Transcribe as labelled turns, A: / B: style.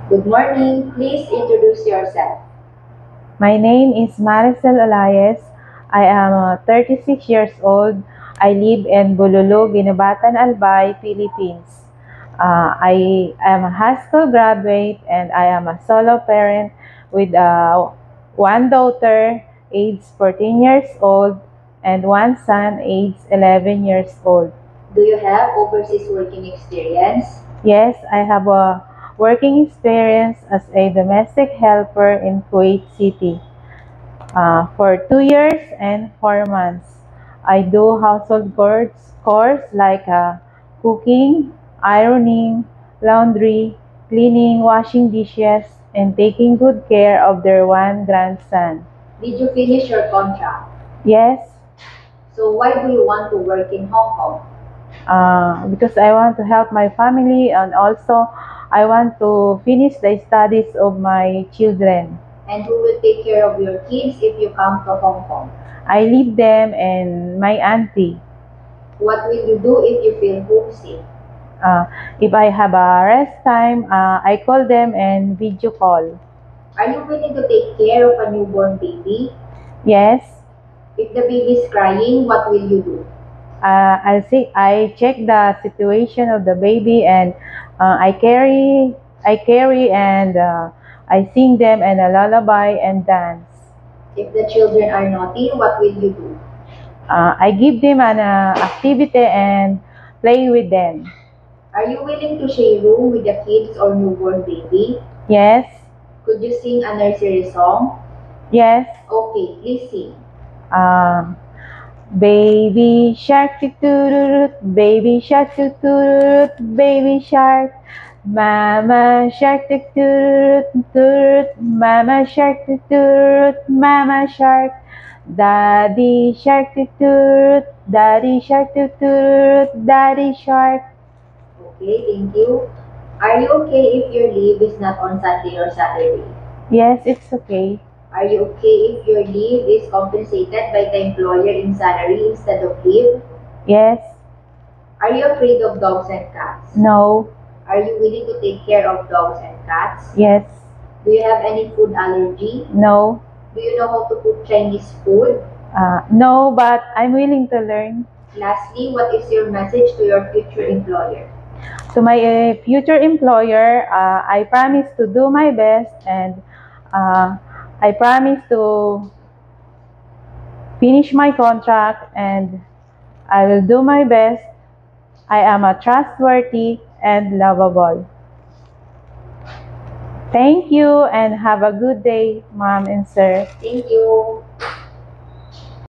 A: Good morning. Please introduce yourself.
B: My name is Maricel Olayes. I am 36 years old. I live in Bululu, Ginebatan, Albay, Philippines. I am a high school graduate and I am a solo parent with one daughter, aged 14 years old, and one son, aged 11 years old.
A: Do you have overseas working experience?
B: Yes, I have a working experience as a domestic helper in Kuwait City. For 2 years and 4 months. I do household chores like cooking, ironing, laundry, cleaning, washing dishes, and taking good care of their one grandson.
A: Did you finish your contract?
B: Yes,
A: So why do you want to work in Hong Kong?
B: because I want to help my family and also I want to finish the studies of my children.
A: And who will take care of your kids if you come to Hong Kong?
B: I leave them and my auntie.
A: What will you do if you feel homesick?
B: Uh, if I have a rest time, I call them and video call.
A: Are you willing to take care of a newborn baby?
B: Yes,
A: If the baby is crying, what will you do?
B: I check the situation of the baby and I carry and I sing them and a lullaby and dance.
A: If the children are naughty, what will you do?
B: I give them an activity and play with them.
A: Are you willing to share room with the kids or newborn baby?
B: Yes,
A: Could you sing a nursery song?
B: yes.
A: Okay, please sing.
B: Uh, Baby shark doo doo baby shark doo doo baby shark. Mama shark doo doo mama shark doo doo mama shark. Daddy shark doo doo daddy shark doo doo daddy shark.
A: Okay, thank you. Are you okay if your leave is not on Sunday or Saturday?
B: Yes, it's okay.
A: Are you okay if your leave is compensated by the employer in salary instead of leave?
B: Yes,
A: Are you afraid of dogs and cats?
B: no,
A: Are you willing to take care of dogs and cats?
B: yes,
A: Do you have any food allergy?
B: no,
A: Do you know how to cook Chinese food?
B: no, but I'm willing to learn.
A: Lastly, what is your message to your future employer?
B: To my future employer, I promise to do my best and I promise to finish my contract and I will do my best. I am a trustworthy and lovable. Thank you and have a good day, mom and sir.
A: Thank you.